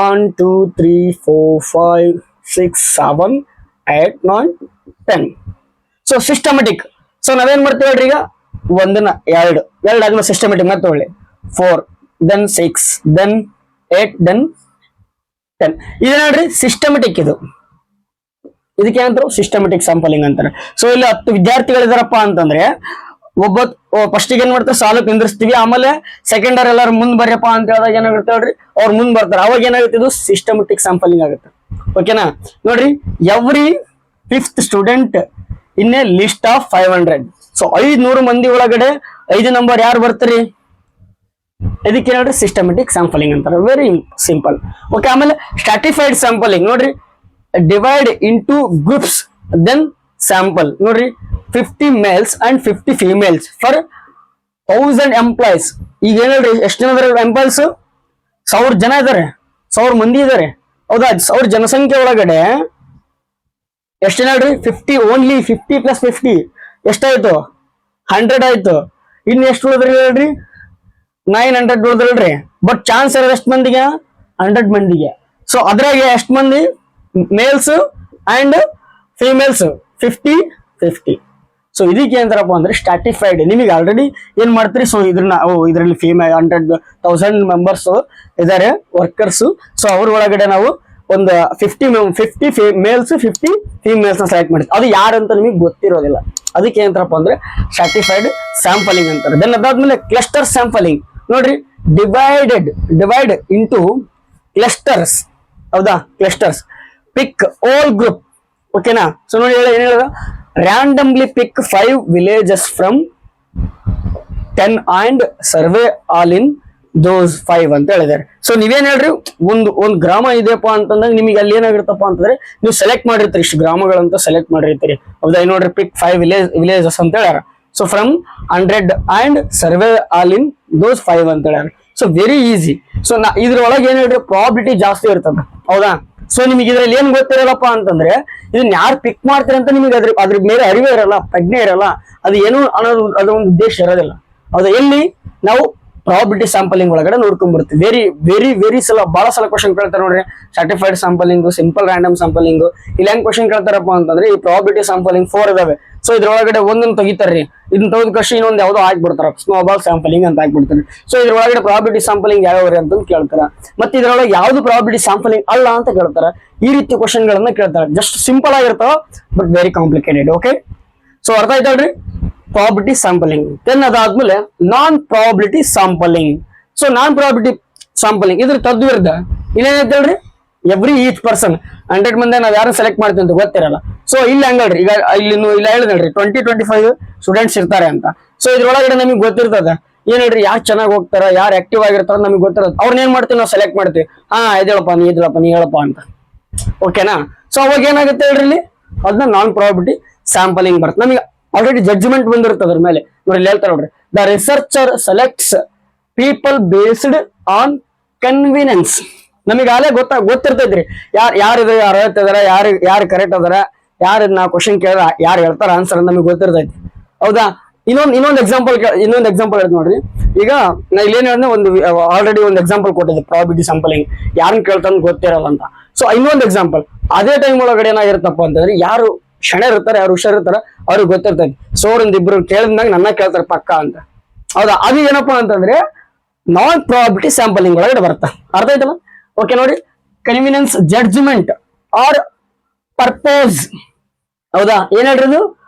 1 2 3 4 5 6 7 8 9 10. So systematic. ಸೊ ನಾವೇನ್ ಮಾಡ್ತೀವಿ ಹೇಳ್ರಿ, ಈಗ ಒಂದನ್ನ ಎರಡು ಆದ್ಮೇಲೆ ಸಿಸ್ಟಮೆಟಿಕ್ ಮತ್ತೆ ತಗೊಳ್ಳಿ 4 ದೆನ್ 6 ದೆನ್ 8 ದೆನ್ 10. ಇದು ನೋಡ್ರಿ ಸಿಸ್ಟಮೆಟಿಕ್. ಇದಕ್ಕೆ ಏನಂತಾರೆ, ಸಿಸ್ಟಮೆಟಿಕ್ ಸ್ಯಾಂಪಲಿಂಗ್ ಅಂತಾರೆ. ಸೊ ಇಲ್ಲಿ 10 ವಿದ್ಯಾರ್ಥಿಗಳಿದಾರಪ್ಪ ಅಂತಂದ್ರೆ ಫಸ್ಟ್ ಏನ್ ಮಾಡ್ತಾರೆ, ಸಾಲಕ್ ನಿಂದ್ರಿಸ್ತೀವಿ. ಆಮೇಲೆ ಸೆಕೆಂಡರ್ ಎಲ್ಲಾರು ಮುಂದ್ ಬರ್ಯಪ್ಪ ಅಂತ ಹೇಳಿದಾಗ ಏನಾಗುತ್ತೆ ಹೇಳ್ರಿ, ಅವ್ರು ಮುಂದ್ ಬರ್ತಾರೆ. ಅವಾಗ ಏನಾಗುತ್ತೆ, ಇದು ಸಿಸ್ಟಮೆಟಿಕ್ ಸ್ಯಾಂಪಲಿಂಗ್ ಆಗುತ್ತೆ. ಓಕೆನಾ? ನೋಡ್ರಿ, every 5th student in a list of 500. So 500 ಮಂದಿ ಒಳಗಡೆ 5 ನಂಬರ್ ಯಾರು ಬರ್ತಾರೆ, ಇದಕ್ಕೆ ನೋಡ್ರಿ ಸಿಸ್ಟಮೆಟಿಕ್ ಸ್ಯಾಂಪಲಿಂಗ್ ಅಂತಾರೆ. Very simple. ಓಕೆ. ಆಮೇಲೆ ಸ್ಟ್ರಾಟಿಫೈಡ್ ಸ್ಯಾಂಪಲಿಂಗ್. ನೋಡ್ರಿ, divide into groups then sample. ನೋಡ್ರಿ, 50 males and 50 females for 1000 employees. ಈಗ ಏನ್ ಹೇಳ್ರಿ, ಎಷ್ಟು ಜನ ಇದಾರೆ ಎಂಪ್ಲಾಯ್ಸ್? 1000 ಜನ ಇದಾರೆ, 1000 ಮಂದಿ ಇದಾರೆ. ಹೌದಾ? 1000 ಜನಸಂಖ್ಯೆ ಒಳಗಡೆ ಎಷ್ಟು ಜನ ಹೇಳ್ರಿ, 50. ಓನ್ಲಿ 50 + 50 ಎಷ್ಟಾಯ್ತು, 100 ಆಯ್ತು. ಇನ್ನು ಎಷ್ಟು ಉಳಿದ್ರಿ ಹೇಳ್ರಿ, 900 ಉಳಿದ್ರಲ್ರಿ. ಬಟ್ ಚಾನ್ಸ್ ಇರೋದು ಎಷ್ಟು ಮಂದಿಗೆ, 100 ಮಂದಿಗೆ. ಸೊ ಅದ್ರಾಗ ಎಷ್ಟು ಮಂದಿ ಮೇಲ್ಸ್ ಅಂಡ್ ಫಿಮೇಲ್ಸ್, 50-50. ಸೊ ಇದಕ್ಕೆ ಏನಂತಾರಪ್ಪ ಅಂದ್ರೆ ಸ್ಟ್ರಾಟಿಫೈಡ್. ನಿಮಗೆ ಆಲ್ರೆಡಿ ಏನ್ ಮಾಡ್ತೀರಿ, ಸೊ ಇದರಲ್ಲಿ ಫಿಮೇಲ್ 100,000 ಮೆಂಬರ್ಸ್ ಇದಾರೆ, ವರ್ಕರ್ಸ್. ಸೊ ಅವ್ರ ಒಳಗಡೆ ನಾವು ಒಂದು 50 ಮೇಲ್ಸ್ 50 ಫಿಮೇಲ್ಸ್ ನ ಸೆಲೆಕ್ಟ್ ಮಾಡಿರ್ತೀವಿ. ಅದು ಯಾರಂತ ನಿಮಗೆ ಗೊತ್ತಿರೋದಿಲ್ಲ, ಅದಕ್ಕೆ ಏನಂತಾರಪ್ಪ ಅಂದ್ರೆ ಸ್ಟ್ರಾಟಿಫೈಡ್ ಸ್ಯಾಂಪಲಿಂಗ್ ಅಂತಾರೆ. ದೆನ್ ಅದಾದ್ಮೇಲೆ ಕ್ಲಸ್ಟರ್ ಸ್ಯಾಂಪಲಿಂಗ್. ನೋಡ್ರಿ, ಡಿವೈಡ್ ಇಂಟು ಕ್ಲಸ್ಟರ್ಸ್. ಹೌದಾ, ಕ್ಲಸ್ಟರ್ಸ್. Pick all group. ಓಕೆನಾ. ಸೊ ನೋಡಿ ಏನ್ ಹೇಳ, randomly pick 5 villages from 10 and survey all in those 5 ಅಂತ ಹೇಳಿದ್ದಾರೆ. ಸೊ ನೀವೇನ್ ಹೇಳ್ರಿ, ಒಂದು ಗ್ರಾಮ ಇದೆಯಪ್ಪ ಅಂತಂದಾಗ ನಿಮಗೆ ಅಲ್ಲಿ ಏನಾಗಿರುತ್ತಪ್ಪ ಅಂತಂದ್ರೆ ನೀವು ಸೆಲೆಕ್ಟ್ ಮಾಡಿರ್ತೀರಿ, ಇಷ್ಟು ಗ್ರಾಮಗಳಂತ ಸೆಲೆಕ್ಟ್ ಮಾಡಿರ್ತೀರಿ. ಹೌದಾ, ನೋಡ್ರಿ ಪಿಕ್ 5 ವಿಲೇಜಸ್ ಅಂತ ಹೇಳ್ಯಾರ. So from 100 and survey all in those 5 ಅಂತ ಹೇಳ್ಯಾರ. So very easy. ಸೊ ಇದ್ರೊಳಗೆ ಏನ್ ಹೇಳ್ರಿ, ಪ್ರಾಬಿಲಿಟಿ ಜಾಸ್ತಿ ಇರ್ತದ. ಹೌದಾ. ಸೊ ನಿಮಗೆ ಇದ್ರಲ್ಲಿ ಏನ್ ಗೊತ್ತಿರಲ್ಲಪ್ಪ ಅಂತಂದ್ರೆ ಇದನ್ನ ಯಾರು ಪಿಕ್ ಮಾಡ್ತಾರೆ ಅಂತ ನಿಮಗೆ ಅದ್ರ ಮೇಲೆ ಅರಿವೇ ಇರಲ್ಲ, ಪ್ರಜ್ಞೆ ಇರಲ್ಲ, ಅದು ಏನು ಅನ್ನೋದು ಅದೊಂದು ಉದ್ದೇಶ ಇರೋದಿಲ್ಲ. ಹೌದಾ. ಎಲ್ಲಿ ನಾವು ಪ್ರಾಬಿಲಿಟಿ ಸ್ಯಾಂಪಲಿಂಗ್ ಒಳಗಡೆ ನೋಡ್ಕೊಂಡ್ ಬರ್ತೀವಿ. ವೆರಿ ಬಹಳ ಸಲ ಕ್ವಶನ್ ಕೇಳ್ತಾರೆ ನೋಡ್ರಿ. Certified sampling, simple random sampling. ಇಲ್ಲಿ ಹೆಂಗ್ ಕ್ವಶನ್ ಕೇಳ್ತಾರಪ್ಪ ಅಂತಂದ್ರೆ ಈ ಪ್ರಾಬಿಲಿಟಿ ಸ್ಯಾಂಪಲಿಂಗ್ 4 ಇದಾವೆ. ಸೊ ಇದ್ರೊಳಗಡೆ ಒಂದೊಂದು ತೆಗಿತಾರ್ರಿ, ಇದನ್ನ ತೆಗೆದ ಕಷ್ಟ ಇನ್ನೊಂದು ಯಾವ್ದೋ ಹಾಕ್ಬಿಡ್ತಾರ, ಸ್ನೋಬಾಲ್ ಸ್ಯಾಂಪಲಿಂಗ್ ಅಂತ ಹಾಕ್ಬಿಡ್ತಾರೆ. ಸೊ ಇದ್ರೊಳಗಡೆ ಪ್ರಾಬಿಲಿಟಿ ಸ್ಯಾಂಪಲಿಂಗ್ ಯಾವ್ಯಾವ್ರಿ ಅಂತ ಕೇಳ್ತಾರ. ಮತ್ತೆ ಇದ್ರೊಳಗೆ ಯಾವ್ದು ಪ್ರಾಬಿಲಿಟಿ ಸ್ಯಾಂಪಲಿಂಗ್ ಅಲ್ಲ ಅಂತ ಕೇಳ್ತಾರ. ಈ ರೀತಿ ಕ್ವಶನ್ ಗಳನ್ನ ಕೇಳ್ತಾರೆ. ಜಸ್ಟ್ ಸಿಂಪಲ್ ಆಗಿರ್ತಾವ, but very complicated. Okay. So ಅರ್ಥ ಆಯ್ತಲ್ರಿ, ಪ್ರಾಬಿಲಿಟಿ ಸ್ಯಾಂಪಲಿಂಗ್. ದೆನ್ ಅದಾದ್ಮೇಲೆ ನಾನ್ ಪ್ರಾಬಿಲಿಟಿ ಸ್ಯಾಂಪಲಿಂಗ್. ಸೊ ನಾನ್ ಪ್ರಾಬಿಲಿಟಿ ಸ್ಯಾಂಪಲಿಂಗ್ ಇದ್ರ ತದ್ವಿರುದ್ಧ ಇಲ್ಲೇನೈತಲ್ರಿ, ಈಚ್ ಪರ್ಸನ್ 100 ಮಂದಿ ನಾವ್ ಯಾರು ಸೆಲೆಕ್ಟ್ ಮಾಡ್ತೀವಿ ಅಂತ ಗೊತ್ತಿರಲ್ಲ. ಸೊ ಇಲ್ಲಿ ಹಂಗಲ್ರಿ, ಈಗ ಇಲ್ಲ ಹೇಳಿದ್ರಿ 20-25 ಸ್ಟೂಡೆಂಟ್ಸ್ ಇರ್ತಾರೆ ಅಂತ. ಸೊ ಇದ್ರೊಳಗಡೆ ನಮಗೆ ಗೊತ್ತಿರ್ತದ ಏನ್ ಹೇಳ್ರಿ, ಯಾರು ಚೆನ್ನಾಗಿ ಹೋಗ್ತಾರ, ಯಾರು ಆಕ್ಟಿವ್ ಆಗಿರ್ತಾರ ನಮಗೆ ಗೊತ್ತಿರೋದು. ಅವ್ರನ್ನ ಏನ್ ಮಾಡ್ತೀವಿ, ನಾವು ಸೆಲೆಕ್ಟ್ ಮಾಡ್ತೀವಿ. ಇದೇಳಪ್ಪ ನೀ ಹೇಳಪ್ಪ ಅಂತ. ಓಕೆನಾ. ಸೊ ಅವಾಗ ಏನಾಗುತ್ತೆ ಹೇಳ್ರಿ, ಇಲ್ಲಿ ಅದನ್ನ ನಾನ್ ಪ್ರಾಬಿಲಿಟಿ ಸ್ಯಾಂಪಲಿಂಗ್ ಬರುತ್ತೆ. ನಮಗೆ ಆಲ್ರೆಡಿ ಜಡ್ಜ್ಮೆಂಟ್ ಬಂದಿರುತ್ತೆ ಅದ್ರ ಮೇಲೆ. ನೋಡಿ ಇಲ್ಲಿ ಹೇಳ್ತಾರೆ ನೋಡ್ರಿ, the researcher selects people based on convenience. ನಮಗೆ ಅಲ್ಲೇ ಗೊತ್ತಿರ್ತೈತ್ರಿ ಯಾರು ಅರ್ಹತೆ ಅದಾರ, ಯಾರು ಕರೆಕ್ಟ್ ಅದಾರ, ಯಾರು ನಾವು ಕ್ವಶನ್ ಕೇಳ ಯಾರು ಹೇಳ್ತಾರ ಆನ್ಸರ್ ನಮಗೆ ಗೊತ್ತಿರ್ತೈತಿ. ಹೌದಾ. ಇನ್ನೊಂದು ಎಕ್ಸಾಂಪಲ್ ಹೇಳ್ತೀನಿ ನೋಡ್ರಿ. ಈಗ ನಾ ಇಲ್ಲೇನ್ ಹೇಳಿದ್ರೆ ಆಲ್ರೆಡಿ ಒಂದು ಎಕ್ಸಾಂಪಲ್ ಕೊಟ್ಟಿದ್ದೆ, ಪ್ರಾಬಿಲಿಟಿ ಸ್ಯಾಂಪಲಿಂಗ್ ಯಾರನ್ನ ಕೇಳ್ತಾನ ಗೊತ್ತಿರಲ್ಲ ಅಂತ. ಸೊ ಇನ್ನೊಂದು ಎಕ್ಸಾಂಪಲ್, ಅದೇ ಟೈಮ್ ಒಳಗಡೆ ಏನಾಗಿರುತ್ತಪ್ಪ ಅಂತಂದ್ರೆ ಯಾರು ಕ್ಷಣ ಇರ್ತಾರೆ, ಯಾರು ಹುಷಾರ್ ಇರ್ತಾರ ಅವ್ರಿಗೆ ಗೊತ್ತಿರ್ತೈತಿ. ಸೊ ಇಬ್ರು ಕೇಳಿದ್ಮ್ಯಾಗ ನನ್ನ ಕೇಳ್ತಾರೆ ಪಕ್ಕ ಅಂತ. ಹೌದಾ. ಅದು ಏನಪ್ಪಾ ಅಂತಂದ್ರೆ ನಾನ್ ಪ್ರಾಬಿಲಿಟಿ ಸ್ಯಾಂಪಲಿಂಗ್ ಒಳಗಡೆ ಬರ್ತಾ. ಅರ್ಥ ಆಯ್ತಲ್ಲ. ಓಕೆ ನೋಡಿ, ಕನ್ವೀನಿಯನ್ಸ್ ಜಡ್ಜ್ಮೆಂಟ್ ಆರ್ ಪರ್ಪೋಸ್. ಹೌದಾ. ಏನ್ ಹೇಳ್ರಿ,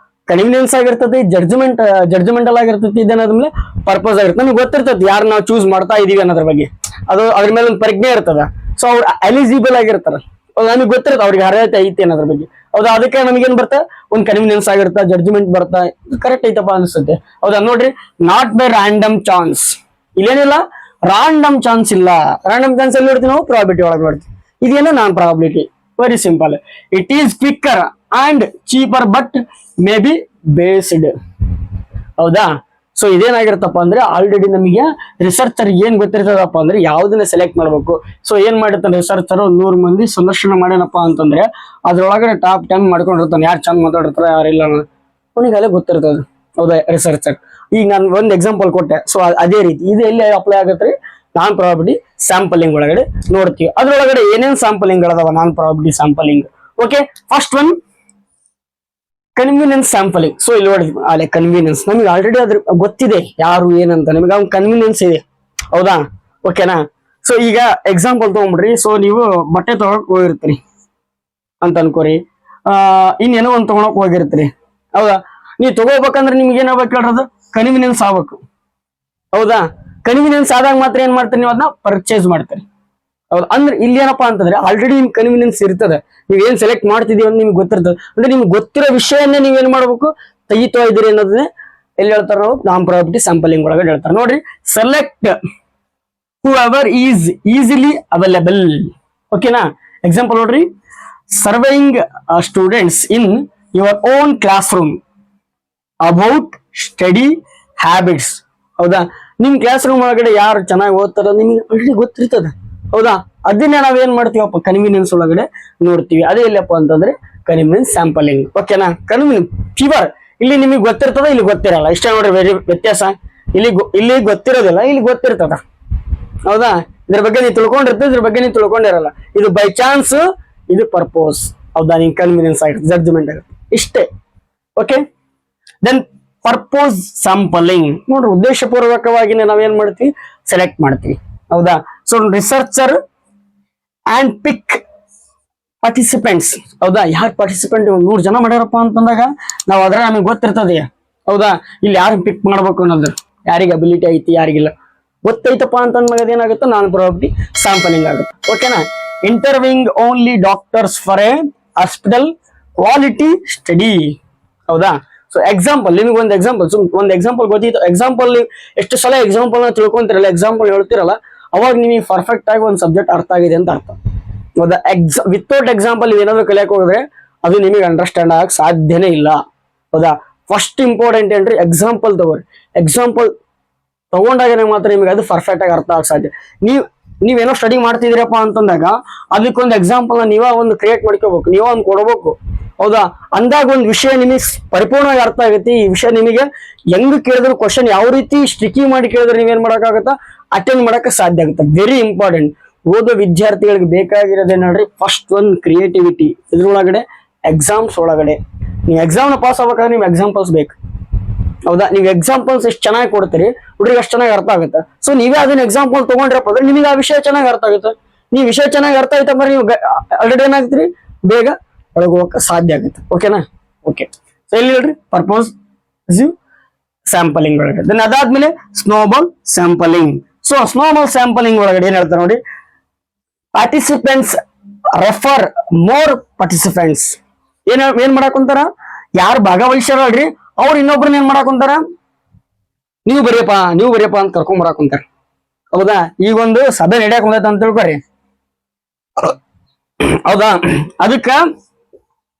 ಕನ್ವೀನಿಯನ್ಸ್ ಆಗಿರ್ತೈತಿ, ಜಡ್ಜ್ಮೆಂಟಲ್ ಆಗಿರ್ತೈತಿ, ಇದೇನಾದ್ಮೇಲೆ ಪರ್ಪೋಸ್ ಆಗಿರ್ತದೆ. ನಮ್ಗೆ ಗೊತ್ತಿರ್ತೈತಿ ಯಾರು ನಾವು ಚೂಸ್ ಮಾಡ್ತಾ ಇದೀವಿ ಅನ್ನೋದ್ರ ಬಗ್ಗೆ, ಅದು ಅದ್ರ ಮೇಲೆ ಒಂದು ಪ್ರಜ್ಞೆ ಇರ್ತದ. ಸೊ ಅವ್ರು ಎಲಿಜಿಬಲ್ ಆಗಿರ್ತಾರ, ನಮಗೆ ಗೊತ್ತಿರುತ್ತೆ ಅವ್ರಿಗೆ ಅರ್ಹತೆ ಐತಿ ಅನ್ನೋದ್ರ ಬಗ್ಗೆ. ಹೌದಾ. ಅದಕ್ಕೆ ನಮಗೇನ್ ಬರ್ತಾ, ಒಂದು ಕನ್ವೀನಿಯನ್ಸ್ ಆಗಿರ್ತಾ, ಜಡ್ಜ್ಮೆಂಟ್ ಬರ್ತಾ, ಕರೆಕ್ಟ್ ಐತಪ್ಪ ಅನ್ಸುತ್ತೆ. ಹೌದಾ. ನೋಡ್ರಿ, ನಾಟ್ ಬೈ ರ್ಯಾಂಡಮ್ ಚಾನ್ಸ್. ಇಲ್ಲೇನಿಲ್ಲ, ರಾಂಡಮ್ ಚಾನ್ಸ್ ಇಲ್ಲ. ರಾಂಡಮ್ ಚಾನ್ಸ್ ಎಲ್ಲಿ ನೋಡ್ತೀವಿ ನಾವು, ಪ್ರಾಬಿಲಿಟಿ ಒಳಗೆ ನೋಡ್ತೀವಿ. ಇದೇನು non probability. Very simple. It is quicker and cheaper but may be biased. ಹೌದಾ. ಸೊ ಇದೇನಾಗಿರುತ್ತಪ್ಪ ಅಂದ್ರೆ ಆಲ್ರೆಡಿ ನಮಗೆ ರಿಸರ್ಚರ್ ಏನ್ ಗೊತ್ತಿರ್ತದಪ್ಪ ಅಂದ್ರೆ ಯಾವ್ದನ್ನ ಸೆಲೆಕ್ಟ್ ಮಾಡ್ಬೇಕು. ಸೊ ಏನ್ ಮಾಡಿರ್ತಾನೆ ರಿಸರ್ಚರ್, 100 ಮಂದಿ ಸಂದರ್ಶನ ಮಾಡ್ಯಾನಪ್ಪ ಅಂತಂದ್ರೆ ಅದ್ರೊಳಗಡೆ ಟಾಪ್ 10 ಮಾಡ್ಕೊಂಡಿರ್ತಾನೆ, ಯಾರು ಚಂದ ಮಾತಾಡಿರ್ತಾರ ಯಾರಿಲ್ಲ ಅವನಿಗೆಲ್ಲ ಗೊತ್ತಿರ್ತದೆ. ಹೌದಾ. ರಿಸರ್ಚರ್. ಈಗ ನಾನು ಒಂದು ಎಕ್ಸಾಂಪಲ್ ಕೊಟ್ಟೆ. ಸೊ ಅದೇ ರೀತಿ ಇದು ಎಲ್ಲಿ ಅಪ್ಲೈ ಆಗತ್ರಿ, ನಾನ್ ಪ್ರಾಬಿಲಿಟಿ ಸ್ಯಾಂಪಲಿಂಗ್ ಒಳಗಡೆ ನೋಡ್ತೀವಿ. ಅದ್ರೊಳಗಡೆ ಏನೇನ್ ಸ್ಯಾಂಪಲಿಂಗ್ ಅದಾವ non probability sampling. Okay. First one convenience sampling. So ಇಲ್ಲಿ ನೋಡಿ ಅಲ್ಲೇ ಕನ್ವೀನಿಯನ್ಸ್ ನಮಗೆ ಆಲ್ರೆಡಿ ಅದ್ರ ಗೊತ್ತಿದೆ ಯಾರು ಏನಂತ, ನಿಮಗೆ ಅವ್ನ ಕನ್ವೀನಿಯನ್ಸ್ ಇದೆ. ಹೌದಾ. ಓಕೆನಾ. ಸೊ ಈಗ ಎಕ್ಸಾಂಪಲ್ ತಗೊಂಡ್ಬಿಡ್ರಿ. ಸೊ ನೀವು ಬಟ್ಟೆ ತಗೊಳಕ್ ಹೋಗಿರ್ತೀರಿ ಅಂತ ಅನ್ಕೋರಿ, ಇನ್ನೇನೋ ಒಂದು ತಗೊಳಕ್ ಹೋಗಿರ್ತೀರಿ. ಹೌದಾ. ನೀವು ತಗೋಬೇಕಂದ್ರೆ ನಿಮ್ಗೆ ಏನಾಗ್ಬೇಕು ಹೇಳ್ರದು, ಕನ್ವೀನಿಯನ್ಸ್ ಆಗ್ಬೇಕು. ಹೌದಾ. ಕನ್ವೀನಿಯನ್ಸ್ ಆದಾಗ ಮಾತ್ರ ಏನ್ ಮಾಡ್ತೀರಿ, ನೀವು ಅದನ್ನ ಪರ್ಚೇಸ್ ಮಾಡ್ತೀರಿ. ಹೌದು. ಅಂದ್ರೆ ಇಲ್ಲಿ ಏನಪ್ಪಾ ಅಂತಂದ್ರೆ ಆಲ್ರೆಡಿ ನಿಮ್ ಕನ್ವೀನಿಯನ್ಸ್ ಇರ್ತದೆ, ನೀವ್ ಏನ್ ಸೆಲೆಕ್ಟ್ ಮಾಡ್ತಿದೀವಿ ಅಂತ ನಿಮ್ಗೆ ಗೊತ್ತಿರ್ತದೆ. ಅಂದ್ರೆ ನಿಮ್ಗೆ ಗೊತ್ತಿರೋ ವಿಷಯನ್ನೇ ನೀವೇನ್ ಮಾಡ್ಬೇಕು, ತೆಗಿತಾ ಇದೀರಿ ಅನ್ನೋದನ್ನೇ ಎಲ್ಲಿ ಹೇಳ್ತಾರ ನಾವು, ನಾನ್ ಪ್ರಾಬಿಲಿಟಿ ಸ್ಯಾಂಪಲಿಂಗ್ ಒಳಗಡೆ ಹೇಳ್ತಾರೆ. ನೋಡ್ರಿ, select who ever is easily available. ಓಕೆನಾ. ಎಕ್ಸಾಂಪಲ್ ನೋಡ್ರಿ, surveying students in your own class room about study habits. ಹೌದಾ. ನಿಮ್ ಕ್ಲಾಸ್ ರೂಮ್ ಒಳಗಡೆ ಯಾರು ಚೆನ್ನಾಗಿ ಓದ್ತಾರ ನಿಮ್ಗೆ ಆಲ್ರೆಡಿ ಗೊತ್ತಿರ್ತದೆ. ಹೌದಾ. ಅದನ್ನೇ ನಾವೇನ್ ಮಾಡ್ತೀವಪ್ಪ, ಕನ್ವೀನಿಯನ್ಸ್ ಒಳಗಡೆ ನೋಡ್ತೀವಿ. ಅದೇ ಇಲ್ಲಪ್ಪ ಅಂತಂದ್ರೆ ಕನ್ವೀನಿಯನ್ಸ್ ಸ್ಯಾಂಪಲಿಂಗ್. ಓಕೆನಾ. ಕನ್ವೀನಿಯನ್ಸ್ ಫೀವರ್ ಇಲ್ಲಿ ನಿಮಗೆ ಗೊತ್ತಿರ್ತದ, ಇಲ್ಲಿ ಗೊತ್ತಿರಲ್ಲ. ಇಷ್ಟ ನೋಡ್ರಿ ವೆರಿ ವ್ಯತ್ಯಾಸ. ಇಲ್ಲಿ ಗೊತ್ತಿರೋದಿಲ್ಲ, ಇಲ್ಲಿ ಗೊತ್ತಿರ್ತದ. ಹೌದಾ. ಇದ್ರ ಬಗ್ಗೆ ನೀವು ತಿಳ್ಕೊಂಡಿರ್ತದೆ, ಇದ್ರ ಬಗ್ಗೆ ನೀವು ತಿಳ್ಕೊಂಡಿರಲ್ಲ. ಇದು ಬೈ ಚಾನ್ಸ್, ಇದು ಪರ್ಪೋಸ್. ಹೌದಾ. ನಿಮ್ ಕನ್ವೀನಿಯನ್ಸ್ ಆಗಿರುತ್ತೆ, ಜಡ್ಜ್ಮೆಂಟ್ ಆಗುತ್ತೆ, ಇಷ್ಟೇ. ಓಕೆ. Then purpose sampling. ನೋಡ್ರಿ, ಉದ್ದೇಶಪೂರ್ವಕವಾಗಿ ನಾವೇನ್ ಮಾಡ್ತೀವಿ, ಸೆಲೆಕ್ಟ್ ಮಾಡ್ತೀವಿ. ಹೌದಾ. So researcher and pick participants. ಹೌದಾ, ಯಾರು ಪಾರ್ಟಿಸಿಪೆಂಟ್ 100 ಜನ ಮಾಡ್ಯಾರಪ್ಪ ಅಂತಂದಾಗ ನಾವು ಅದ್ರ ನಮಗೆ ಗೊತ್ತಿರ್ತದೆ. ಹೌದಾ, ಇಲ್ಲಿ ಯಾರು ಪಿಕ್ ಮಾಡ್ಬೇಕು ಅನ್ನೋದು, ಯಾರಿಗೆ ಅಬಿಲಿಟಿ ಐತಿ ಯಾರಿಗಿಲ್ಲ ಗೊತ್ತೈತಪ್ಪ ಅಂತಂದಾಗ ಏನಾಗುತ್ತೆ, ನಾನ್ ಪ್ರಾಬಬಿಲಿಟಿ ಸ್ಯಾಂಪಲಿಂಗ್ ಆಗುತ್ತೆ. ಓಕೆನಾ. Interviewing only doctors for a hospital quality study. ಹೌದಾ. ಸೊ ಎಕ್ಸಾಂಪಲ್, ನಿಮಗೆ ಒಂದು ಎಕ್ಸಾಂಪಲ್ ಗೊತ್ತಿತ್ತು. ಎಕ್ಸಾಂಪಲ್ ಎಷ್ಟು ಸಲ ಎಕ್ಸಾಂಪಲ್ ನ ತಿಳ್ಕೊಂತಿರಲ್ಲ, ಎಕ್ಸಾಂಪಲ್ ಹೇಳ್ತಿರಲ್ಲ, ಅವಾಗ ನಿಮಗೆ ಪರ್ಫೆಕ್ಟ್ ಆಗಿ ಒಂದು ಸಬ್ಜೆಕ್ಟ್ ಅರ್ಥ ಆಗಿದೆ ಅಂತ ಅರ್ಥ. ಹೌದಾ. ವಿತೌಟ್ ಎಕ್ಸಾಂಪಲ್ ಏನಾದ್ರು ಕಲಿಯಕ್ ಹೋದ್ರೆ ಅದು ನಿಮಗೆ ಅಂಡರ್ಸ್ಟ್ಯಾಂಡ್ ಆಗಕ್ ಸಾಧ್ಯನೇ ಇಲ್ಲ. ಹೌದಾ. ಫಸ್ಟ್ ಇಂಪಾರ್ಟೆಂಟ್ ಏನ್ರಿ, ಎಕ್ಸಾಂಪಲ್ ತಗೋರಿ. ಎಕ್ಸಾಂಪಲ್ ತಗೊಂಡಾಗ ಮಾತ್ರ ನಿಮಗೆ ಅದು ಪರ್ಫೆಕ್ಟ್ ಆಗಿ ಅರ್ಥ ಆಗ ಸಾಧ್ಯ. ನೀವೇನೋ ಸ್ಟಡಿ ಮಾಡ್ತಿದ್ದೀರಪ್ಪ ಅಂತಂದಾಗ ಅದಕ್ಕೊಂದು ಎಕ್ಸಾಂಪಲ್ ನೀವ ಒಂದು ಕ್ರಿಯೇಟ್ ಮಾಡ್ಕೋಬೇಕು, ನೀವ ಒಂದು ಕೊಡಬೇಕು. ಹೌದಾ. ಅಂದಾಗ ಒಂದು ವಿಷಯ ನಿಮಗೆ ಪರಿಪೂರ್ಣವಾಗಿ ಅರ್ಥ ಆಗುತ್ತೆ. ಈ ವಿಷಯ ನಿಮಗೆ ಹೆಂಗ್ ಕೇಳಿದ್ರು ಕ್ವಶನ್ ಯಾವ ರೀತಿ ಸ್ಟ್ರಿಕಿ ಮಾಡಿ ಕೇಳಿದ್ರೆ ನೀವೇನ್ ಮಾಡಕ್ಕಾಗತ್ತ, ಅಟೆಂಡ್ ಮಾಡಕ್ ಸಾಧ್ಯ ಆಗುತ್ತೆ. Very important. ಓದೋ ವಿದ್ಯಾರ್ಥಿಗಳಿಗೆ ಬೇಕಾಗಿರೋದೇ ನೋಡ್ರಿ, ಫಸ್ಟ್ ಒಂದು ಕ್ರಿಯೇಟಿವಿಟಿ. ಇದ್ರೊಳಗಡೆ ಎಕ್ಸಾಮ್ಸ್ ಒಳಗಡೆ ನೀವು ಎಕ್ಸಾಮ್ ನ ಪಾಸ್ ಆಗ್ಬೇಕಾದ್ರೆ ನಿಮ್ಗೆ ಎಕ್ಸಾಂಪಲ್ಸ್ ಬೇಕು. ಹೌದಾ. ನೀವು ಎಕ್ಸಾಂಪಲ್ಸ್ ಎಷ್ಟು ಚೆನ್ನಾಗಿ ಕೊಡ್ತೀರಿ ಹುಡುಗರಿಗೆ ಅಷ್ಟು ಚೆನ್ನಾಗಿ ಅರ್ಥ ಆಗುತ್ತೆ. ಸೊ ನೀವೇ ಅದನ್ನ ಎಕ್ಸಾಂಪಲ್ ತಗೊಂಡ್ರಪ್ಪ ಅಂದ್ರೆ ನಿಮಗೆ ಆ ವಿಷಯ ಚೆನ್ನಾಗಿ ಅರ್ಥ ಆಗುತ್ತೆ. ನೀವು ವಿಷಯ ಚೆನ್ನಾಗಿ ಅರ್ಥ ಆಯ್ತಾ ಅಂದ್ರೆ ನೀವು ಆಲ್ರೆಡಿ ಏನಾಗ್ತೀರಿ, ಬೇಗ ಒಳಗೆ ಹೋಗಕ್ಕೆ ಸಾಧ್ಯ ಆಗುತ್ತೆ. ಓಕೆನಾ. ಓಕೆ. ಸೊ ಎಲ್ಲಿ ಹೇಳ್ರಿ, ಪರ್ಪೋಸ್ ಸ್ಯಾಂಪಲಿಂಗ್ ಒಳಗಡೆ. ದೆನ್ ಅದಾದ್ಮೇಲೆ snowball sampling. So snowball sampling ಒಳಗಡೆ ಏನ್ ಹೇಳ್ತಾರೆ ನೋಡಿ, ಪಾರ್ಟಿಸಿಪೆಂಟ್ಸ್ ರೆಫರ್ ಮೋರ್ ಪಾರ್ಟಿಸಿಪೆಂಟ್ಸ್. ಏನ್ ಮಾಡಾಕುಂತಾರ, ಯಾರು ಭಾಗವಹಿಸ್ಯಾರಲ್ರಿ ಅವ್ರು ಇನ್ನೊಬ್ರನ್ನ ಏನ್ ಮಾಡಾಕುಂತಾರ, ನೀವು ಬರೆಯಪ್ಪ ಅಂತ ಕರ್ಕೊಂಡ್ ಬರಾಕುಂತಾರ. ಹೌದಾ. ಈಗ ಒಂದು ಸಭೆ ನಡೆಯಕ್ ಬಂದೈತ ಅಂತ ತಿಳ್ಕೊರಿ. ಹೌದಾ. ಅದಕ್ಕ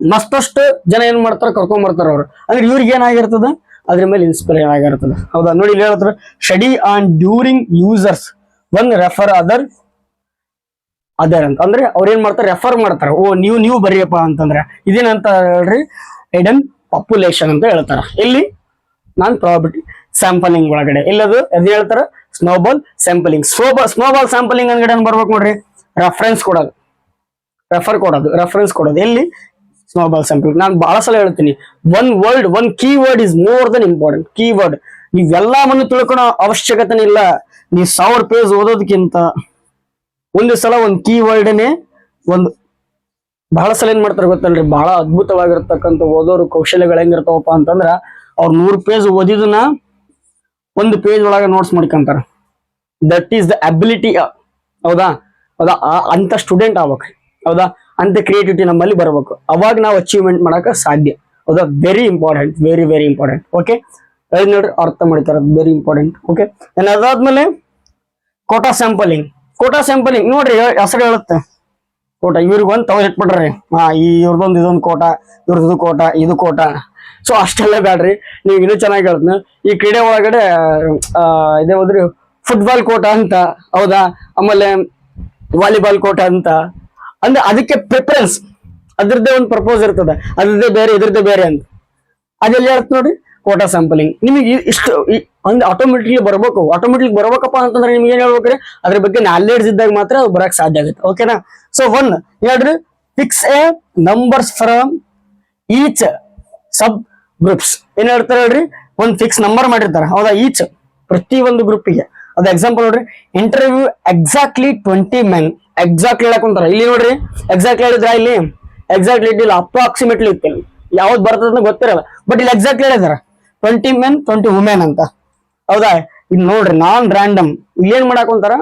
ಮತ್ತಷ್ಟು ಜನ ಏನ್ ಮಾಡ್ತಾರ, ಕರ್ಕೊಂಡ್ ಬರ್ತಾರ ಅವ್ರು. ಅಂದ್ರೆ ಇವ್ರಿಗೆ ಏನಾಗಿರ್ತದ, ಅದ್ರ ಮೇಲೆ ಇನ್ಸ್ಪೈರ್ ಆಗಿರ್ತದ. ಹೌದಾ. ನೋಡಿ ಇಲ್ಲಿ ಹೇಳ್ತಾರೆ, study on during users one refer other ಅಂತ. ಅಂದ್ರೆ ಅವ್ರ ಏನ್ ಮಾಡ್ತಾರೆ, ರೆಫರ್ ಮಾಡ್ತಾರ. ಓ ನೀವು ಬರೆಯಪ್ಪ ಅಂತಂದ್ರೆ ಇದೇನಂತ ಹೇಳ್ರಿ, ಐಡನ್ ಪಾಪ್ಯುಲೇಷನ್ ಅಂತ ಹೇಳ್ತಾರ. ಇಲ್ಲಿ ನಾನ್ ಪ್ರಾಬಬಿಲಿಟಿ ಸ್ಯಾಂಪಲಿಂಗ್ ಒಳಗಡೆ ಇಲ್ಲದು ಎದ್ ಹೇಳ್ತಾರ, ಸ್ನೋಬಾಲ್ ಸ್ಯಾಂಪಲಿಂಗ್. ಸ್ನೋಬಾಲ್ ಸ್ಯಾಂಪಲಿಂಗ್ ಅಂಗಡೆ ಬರ್ಬೇಕು ನೋಡ್ರಿ, ರೆಫರೆನ್ಸ್ ಕೊಡೋದು, ರೆಫರೆನ್ಸ್ ಕೊಡೋದು. ಎಲ್ಲಿ ಸ್ನೋಬಾಲ್ ಸ್ಯಾಂಪಲಿಂಗ್. ನಾನು ಬಹಳ ಸಲ ಹೇಳ್ತೀನಿ, one key word is more than important. Key word ನೀವೆಲ್ಲವನ್ನು ತಿಳ್ಕೊಳೋ ಅವಶ್ಯಕತೆ ಇಲ್ಲ. ನೀವು 1000 ಪೇಜ್ ಓದೋದಕ್ಕಿಂತ ಒಂದು ಸಲ ಒಂದು ಕೀ ವರ್ಡ್ನೇ ಒಂದು ಬಹಳ ಸಲ ಏನ್ ಮಾಡ್ತಾರೆ ಗೊತ್ತಲ್ರಿ, ಬಹಳ ಅದ್ಭುತವಾಗಿರ್ತಕ್ಕಂಥ ಓದೋರು ಕೌಶಲ್ಯಗಳು ಹೆಂಗಿರ್ತಾವಪ್ಪ ಅಂತಂದ್ರ, ಅವ್ರು 100 ಪೇಜ್ ಓದಿದನ್ನ 1 ಪೇಜ್ ಒಳಗೆ ನೋಟ್ಸ್ ಮಾಡ್ಕೊಂತಾರ. That is the ability. ಹೌದಾ. ಅಂತ ಸ್ಟೂಡೆಂಟ್ ಆಗ್ಬೇಕು. ಹೌದಾ. ಅಂತ ಕ್ರಿಯೇಟಿವಿಟಿ ನಮ್ಮಲ್ಲಿ ಬರ್ಬೇಕು. ಅವಾಗ ನಾವು ಅಚೀವ್ಮೆಂಟ್ ಮಾಡಕ ಸಾಧ್ಯ. ಹೌದಾ. Very important, very important. Okay. ನೋಡ್ರಿ, ಅರ್ಥ ಮಾಡಿತಾರ, ವೆರಿ ಇಂಪಾರ್ಟೆಂಟ್. ಓಕೆ. ಅದಾದ್ಮೇಲೆ ಕೋಟಾ ಸ್ಯಾಂಪಲಿಂಗ್. ನೋಡ್ರಿ, ಹೆಸರು ಹೇಳುತ್ತೆ ಕೋಟ. ಇವ್ರಿಗೆ ಒಂದು ತವ ಇಟ್ಬಿಟ್ರಿ, ಇವ್ರದೊಂದು ಇದೊಂದು ಕೋಟ, ಇವ್ರದ್ದು ಕೋಟ, ಇದು ಕೋಟ. ಸೊ ಅಷ್ಟೆಲ್ಲ ಬೇಡ್ರಿ, ನೀವು ಇನ್ನೂ ಚೆನ್ನಾಗಿ ಹೇಳ್ತೀನಿ. ಈ ಕ್ರೀಡೆ ಒಳಗಡೆ ಇದೇ ಹೋದ್ರಿ ಫುಟ್ಬಾಲ್ ಕೋಟ ಅಂತ. ಹೌದಾ. ಆಮೇಲೆ ವಾಲಿಬಾಲ್ ಕೋಟ ಅಂತ. ಅಂದ್ರೆ ಅದಕ್ಕೆ ಪ್ರಿಫರೆನ್ಸ್, ಅದ್ರದ್ದೇ ಒಂದು ಪ್ರಪೋಸ್ ಇರ್ತದೆ, ಅದ್ರದ್ದೇ ಬೇರೆ ಇದ್ರದ್ದೇ ಬೇರೆ ಅಂತ. ಅದೆಲ್ಲ ಹೇಳ್ತ ನೋಡ್ರಿ, ಕೋಟಾ ಸ್ಯಾಂಪಲಿಂಗ್. ನಿಮಗೆ ಇಷ್ಟು ಒಂದು ಆಟೋಮೆಟಿಕ್ಲಿ ಬರ್ಬೇಕಪ್ಪ ಅಂತಂದ್ರೆ ನಿಮ್ಗೆ ಏನ್ ಹೇಳ್ಬೇಕ್ರಿ, ಅದ್ರ ಬಗ್ಗೆ ನಾಲೆಡ್ಜ್ ಇದ್ದಾಗ ಮಾತ್ರ ಅದು ಬರಕ್ ಸಾಧ್ಯ ಆಗುತ್ತೆ. ಓಕೆನಾ. ಸೊ ಹೇಳ್ರಿ, fix A numbers from each sub groups. ಏನ್ ಹೇಳ್ತಾರೆ ಹೇಳ್ರಿ, ಒಂದು ಫಿಕ್ಸ್ ನಂಬರ್ ಮಾಡಿರ್ತಾರೆ. ಹೌದಾ. ಈಚ್ ಪ್ರತಿ ಒಂದು ಗ್ರೂಪಿಗೆ. ಅದು ಎಕ್ಸಾಂಪಲ್ ನೋಡ್ರಿ, ಇಂಟರ್ವ್ಯೂ ಎಕ್ಸಾಕ್ಟ್ಲಿ 20 men. ಎಕ್ಸಾಕ್ಟ್ಲಿ ಹೇಳಕ್ ಕುಂತಾರ. ಇಲ್ಲಿ ನೋಡ್ರಿ, ಎಕ್ಸಾಕ್ಟ್ಲಿ ಹೇಳಿದ್ರ, ಇಲ್ಲಿ ಎಕ್ಸಾಕ್ಟ್ಲಿ ಇಟ್ಟಿಲ್ಲ, ಅಪ್ರಾಕ್ಸಿಮೇಟ್ಲಿ ಇತ್ತು. ಯಾವ್ದು ಬರ್ತದ ಗೊತ್ತಿರಲ್ಲ, ಬಟ್ ಇಲ್ಲಿ ಎಕ್ಸಾಕ್ಟ್ಲಿ ಹೇಳಿದಾರ 20 men 20 women ಅಂತ. ಹೌದಾ. ಇಲ್ಲಿ ನೋಡ್ರಿ, ನಾನ್ ರ್ಯಾಂಡಮ್. ಇಲ್ಲಿ ಏನ್ ಮಾಡಾಕುಂತಾರ,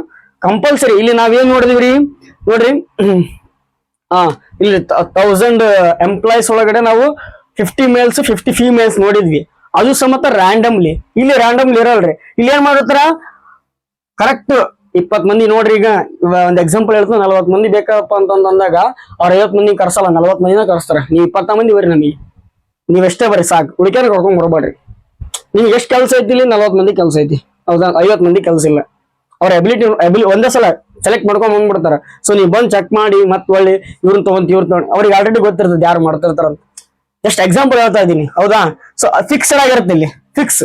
ಕಂಪಲ್ಸರಿ. ಇಲ್ಲಿ ನಾವೇನ್ ನೋಡಿದಿವ್ರಿ ನೋಡ್ರಿ, ಇಲ್ಲಿ 1000 ಎಂಪ್ಲಾಯ್ಸ್ ಒಳಗಡೆ ನಾವು 50 ಮೇಲ್ಸ್ 50 ಫೀಮೇಲ್ಸ್ ನೋಡಿದ್ವಿ. ಅದು ಸಮೇತ ರ್ಯಾಂಡಮ್ಲಿ. ಇಲ್ಲಿ ರ್ಯಾಂಡಮ್ಲಿ ಇರಲ್ರಿ. ಇಲ್ಲಿ ಏನ್ ಮಾಡಿರ್ತಾರ, ಕರೆಕ್ಟ್ 20 ಮಂದಿ. ನೋಡ್ರಿ, ಈಗ ಒಂದ್ ಎಕ್ಸಾಂಪಲ್ ಹೇಳ್ತೀನಿ, 40 ಮಂದಿ ಬೇಕಪ್ಪ ಅಂತಂದಾಗ ಅವ್ರ 50 ಮಂದಿ ಕರ್ಸಲ್ಲ, 40 ಮಂದಿನ ಕರ್ಸ್ತಾರ. ನೀವು 20 ಮಂದಿ ಬರ್ರಿ, ನಮಗೆ ನೀವ್ ಎಷ್ಟೇ ಬರ್ರಿ ಸಾಕು, ಹುಡುಕಿಯಾರ ಕರ್ಕೊಂಡ್ ಬರ್ಬೇಡ್ರಿ. ನಿಮ್ಗೆ ಎಷ್ಟು ಕೆಲಸ ಐತಿ, ಇಲ್ಲಿ 40 ಮಂದಿ ಕೆಲಸ ಐತಿ. ಹೌದಾ. 50 ಮಂದಿ ಕೆಲಸ ಇಲ್ಲ. ಅವ್ರ ಎಬಿಲಿಟಿ ಒಂದೇ ಸಲ ಸೆಲೆಕ್ಟ್ ಮಾಡ್ಕೊಂಡ್ ಬಂದ್ಬಿಡ್ತಾರ. ಸೊ ನೀವು ಬಂದ್ ಚೆಕ್ ಮಾಡಿ ಮತ್ ಒಳ್ಳೆ ಇವ್ರನ್ನ ತಗೊಂಡ್ ಅವ್ರಿಗೆ ಆಲ್ರೆಡಿ ಗೊತ್ತಿರ್ತದೆ ಯಾರು ಮಾಡ್ತಿರ್ತಾರ. ಜಸ್ಟ್ ಎಕ್ಸಾಂಪಲ್ ಹೇಳ್ತಾ ಇದೀನಿ. ಹೌದಾ. ಸೊ ಫಿಕ್ಸ್ಡ್ ಆಗಿರುತ್ತೆ ಇಲ್ಲಿ, ಫಿಕ್ಸ್.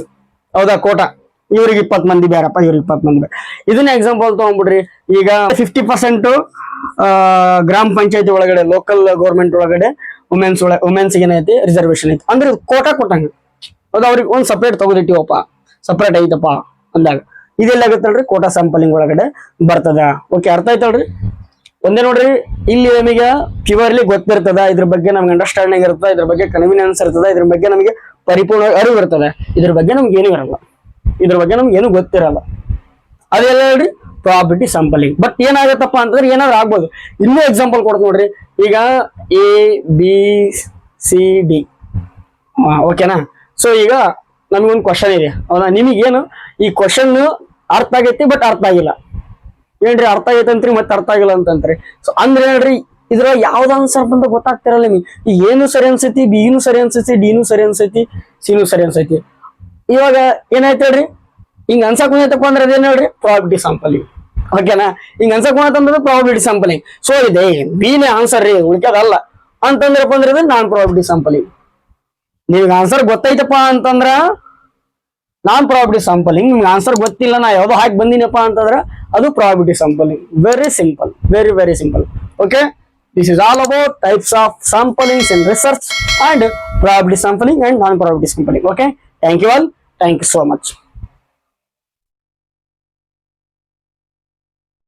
ಹೌದಾ. ಕೋಟಾ ಇವ್ರಿಗೆ 20 ಮಂದಿ ಬೇರಪ್ಪ, ಇವ್ರಿಗೆ 20 ಮಂದಿ ಬೇರೆ. ಇದನ್ನ ಎಕ್ಸಾಂಪಲ್ ತಗೊಂಡ್ಬಿಡ್ರಿ. ಈಗ 50% ಗ್ರಾಮ ಪಂಚಾಯತಿ ಒಳಗಡೆ, ಲೋಕಲ್ ಗೌರ್ಮೆಂಟ್ ಒಳಗಡೆ ವುಮೆನ್ಸ್ ಏನೈತಿ ರಿಸರ್ವೇಶನ್ ಐತಿ. ಅಂದ್ರೆ ಕೋಟಾ ಕೊಟ್ಟಂಗ. ಹೌದಾ. ಅವ್ರಿಗೆ ಒಂದ್ ಸಪ್ರೇಟ್ ತಗೋದಿಟ್ಟಿವಪ್ಪ, ಸಪ್ರೇಟ್ ಐತಪ್ಪ ಅಂದಾಗ ಇದೆಲ್ಲ ಆಗುತ್ತಲ್ರಿ, ಕೋಟಾ ಸ್ಯಾಂಪಲಿಂಗ್ ಒಳಗಡೆ ಬರ್ತದ. ಓಕೆ. ಅರ್ಥ ಆಯ್ತಲ್ರಿ. ಒಂದೇ ನೋಡ್ರಿ, ಇಲ್ಲಿ ನಮಗೆ ಪ್ಯೂರ್ಲಿ ಗೊತ್ತಿರ್ತದ, ಇದ್ರ ಬಗ್ಗೆ ನಮ್ಗೆ ಅಂಡರ್ಸ್ಟ್ಯಾಂಡಿಂಗ್ ಇರ್ತದ, ಇದ್ರ ಬಗ್ಗೆ ಕನ್ವಿನಿಯನ್ಸ್ ಇರ್ತದ, ಇದ್ರ ಬಗ್ಗೆ ನಮಗೆ ಪರಿಪೂರ್ಣ ಅರಿವು ಇರ್ತದೆ. ಇದ್ರ ಬಗ್ಗೆ ನಮ್ಗೆ ಏನು ಇರಲ್ಲ, ಇದ್ರ ಬಗ್ಗೆ ನಮ್ಗೆ ಏನು ಗೊತ್ತಿರಲ್ಲ. ಅದೆಲ್ಲ ಹೇಳ್ರಿ ಪ್ರಾಬಿಲಿಟಿ ಸ್ಯಾಂಪಲಿಂಗ್. ಬಟ್ ಏನಾಗತ್ತಪ್ಪ ಅಂತಂದ್ರೆ ಏನಾದ್ರು ಆಗ್ಬೋದು. ಇನ್ನೂ ಎಕ್ಸಾಂಪಲ್ ಕೊಡ್ತೀನಿ ನೋಡ್ರಿ. ಈಗ ABCD, ಓಕೆನಾ? ಸೊ ಈಗ ನಮಗೊಂದು ಕ್ವಶನ್ ಇದೆ, ಹೌದಾ? ನಿಮಗೇನು ಈ ಕ್ವಶನ್ ಅರ್ಥ ಆಗೈತಿ ಬಟ್ ಅರ್ಥ ಆಗಿಲ್ಲ ಏನ್ರಿ, ಅರ್ಥ ಆಗೈತೆ ಅಂತ್ರಿ ಮತ್ತೆ ಅರ್ಥ ಆಗಿಲ್ಲ ಅಂತಂತ್ರಿ. ಸೊ ಅಂದ್ರೆ ಹೇಳ್ರಿ, ಇದ್ರ ಯಾವ್ದು ಆನ್ಸರ್ ಬಂದ ಗೊತ್ತಾಗ್ತಿರಲ್ಲ ನಿಮಗೆ. ಈಗ ಏನು ಸರಿ ಅನ್ಸೈತಿ, ಬಿನು ಸರಿ ಅನ್ಸೈತಿ, ಡಿನು ಸರಿ ಅನ್ಸೈತಿ, ಸಿನು ಸರಿ ಅನ್ಸೈತಿ. ಇವಾಗ ಏನಾಯ್ತು ಹೇಳ್ರಿ, ಹಿಂಗ ಅನ್ಸಕ್ ಬಂದೈತಪ್ಪ ಅಂದ್ರೆ ಅದೇನ್ ಹೇಳ್ರಿ ಪ್ರಾಬಿಲಿಟಿ ಸ್ಯಾಂಪಲಿಂಗ್, ಓಕೆನಾ? ಹಿಂಗ ಅನ್ಸಕ್ ಬಂತಂದ್ರೆ ಪ್ರಾಬಿಲಿಟಿ ಸ್ಯಾಂಪಲಿಂಗ್. ಸೊ ಇದೆ ಬಿನೇ ಆನ್ಸರ್ ರೀ, ಉಳ್ಕದಲ್ಲ ಅಂತಂದ್ರಪ್ಪ ಅಂದ್ರೆ ನಾನ್ ಪ್ರಾಬಿಲಿಟಿ ಸ್ಯಾಂಪಲಿಂಗ್. ನಿಮ್ಗೆ ಆನ್ಸರ್ ಗೊತ್ತೈತಪ್ಪ ಅಂತಂದ್ರ ನಾನ್ ಪ್ರಾಬಿಲಿಟಿ ಸ್ಯಾಂಪಲಿಂಗ್. ನಿಮ್ಗೆ ಆನ್ಸರ್ ಗೊತ್ತಿಲ್ಲ, ನಾ ಯಾವ್ದೋ ಹಾಕಿ ಬಂದಿನಪ್ಪ ಅಂತಂದ್ರ ಅದು probability sampling. Very simple, very very simple. Okay, this is all about types of samplings in research and probability sampling and non-probability sampling. Okay, thank you all, thank you so much.